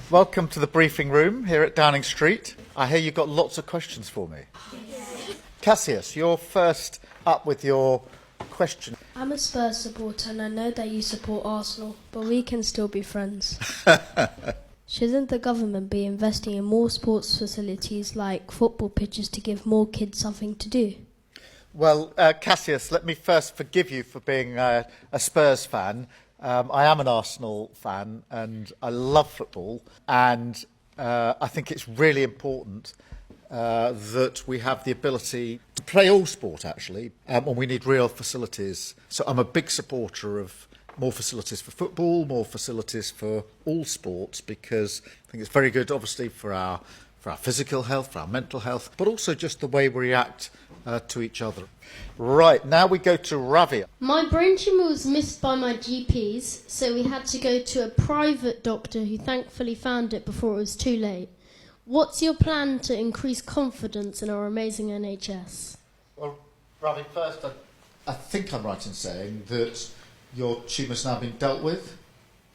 Welcome to the briefing room here at Downing Street. I hear you've got lots of questions for me. Cassius, you're first up with your question. I'm a Spurs supporter and I know that you support Arsenal, but we can still be friends. Shouldn't the government be investing in more sports facilities like football pitches to give more kids something to do? Well, Cassius, let me first forgive you for being a Spurs fan. I am an Arsenal fan and I love football, and I think it's really important that we have the ability to play all sport, actually, and we need real facilities. So I'm a big supporter of more facilities for football, more facilities for all sports, because I think it's very good, obviously, for our physical health, for our mental health, but also just the way we react to each other. Right, now we go to Ravi. My brain tumour was missed by my GPs, so we had to go to a private doctor who thankfully found it before it was too late. What's your plan to increase confidence in our amazing NHS? Well, Ravi, first, I think I'm right in saying that your tumour's now been dealt with?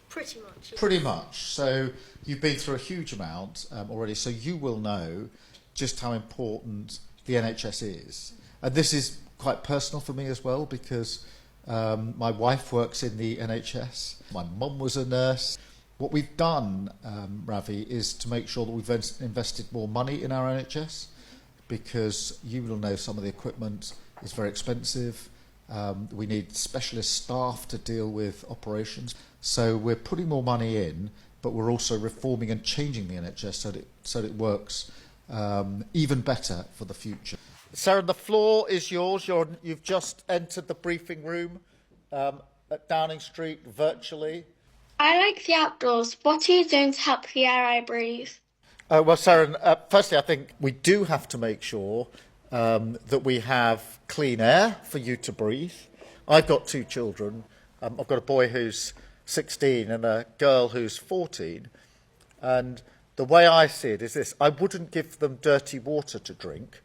Pretty much. Pretty much. So you've been through a huge amount already, so you will know just how important the NHS is. And this is quite personal for me as well, because my wife works in the NHS. My mum was a nurse. What we've done, Ravi, is to make sure that we've invested more money in our NHS, because you will know some of the equipment is very expensive. We need specialist staff to deal with operations. So we're putting more money in, but we're also reforming and changing the NHS so that it works even better for the future. Sarah, the floor is yours. You've just entered the briefing room at Downing Street virtually. I like the outdoors. What are you doing to help the air I breathe? Well, Sarah, firstly, I think we do have to make sure that we have clean air for you to breathe. I've got two children. I've got a boy who's 16 and a girl who's 14. And the way I see it is this: I wouldn't give them dirty water to drink,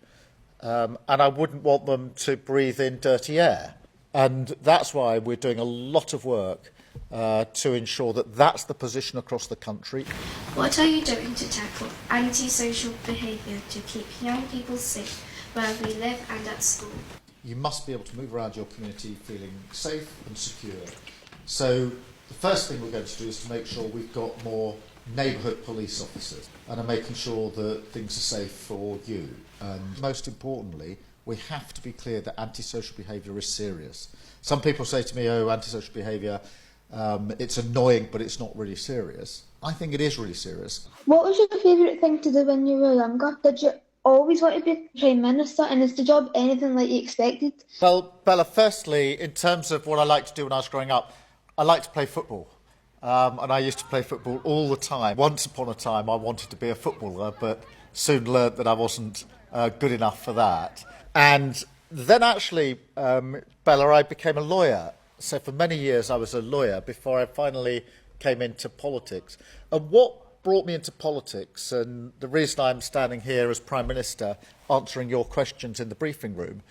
and I wouldn't want them to breathe in dirty air. And that's why we're doing a lot of work to ensure that that's the position across the country. What are you doing to tackle antisocial behaviour to keep young people safe where we live and at school? You must be able to move around your community feeling safe and secure. So the first thing we're going to do is to make sure we've got more neighbourhood police officers and are making sure that things are safe for you. And most importantly, we have to be clear that antisocial behaviour is serious. Some people say to me, oh, antisocial behaviour, it's annoying, but it's not really serious. I think it is really serious. What was your favourite thing to do when you were younger? Did you always want to be Prime Minister, and is the job anything like you expected? Well, Bella, firstly, in terms of what I liked to do when I was growing up, I liked to play football. And I used to play football all the time. Once upon a time, I wanted to be a footballer, but soon learnt that I wasn't good enough for that. And then actually, Bella, I became a lawyer. So for many years I was a lawyer before I finally came into politics. And what brought me into politics, and the reason I'm standing here as Prime Minister answering your questions in the briefing room,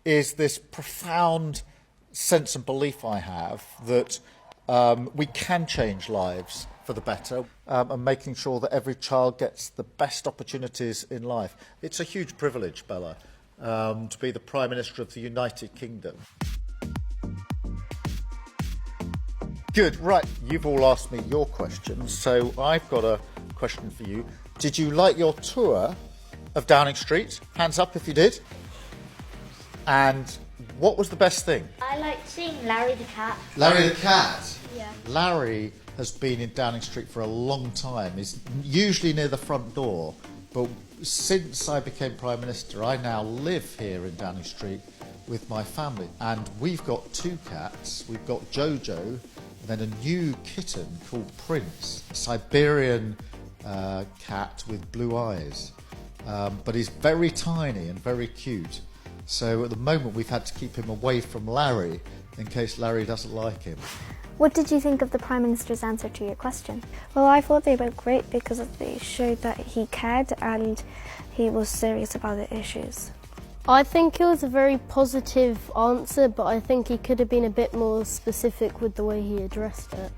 is this profound sense and belief I have that we can change lives for the better, and making sure that every child gets the best opportunities in life. It's a huge privilege, Bella, to be the Prime Minister of the United Kingdom. Good, right, you've all asked me your questions, so I've got a question for you. Did you like your tour of Downing Street? Hands up if you did. And what was the best thing? I liked seeing Larry the cat. Larry the cat? Yeah. Larry has been in Downing Street for a long time. He's usually near the front door, but since I became Prime Minister, I now live here in Downing Street with my family. And we've got two cats. We've got Jojo, and then a new kitten called Prince, a Siberian cat with blue eyes. But he's very tiny and very cute. So at the moment we've had to keep him away from Larry in case Larry doesn't like him. What did you think of the Prime Minister's answer to your question? Well, I thought they were great because they showed that he cared and he was serious about the issues. I think it was a very positive answer, but I think he could have been a bit more specific with the way he addressed it.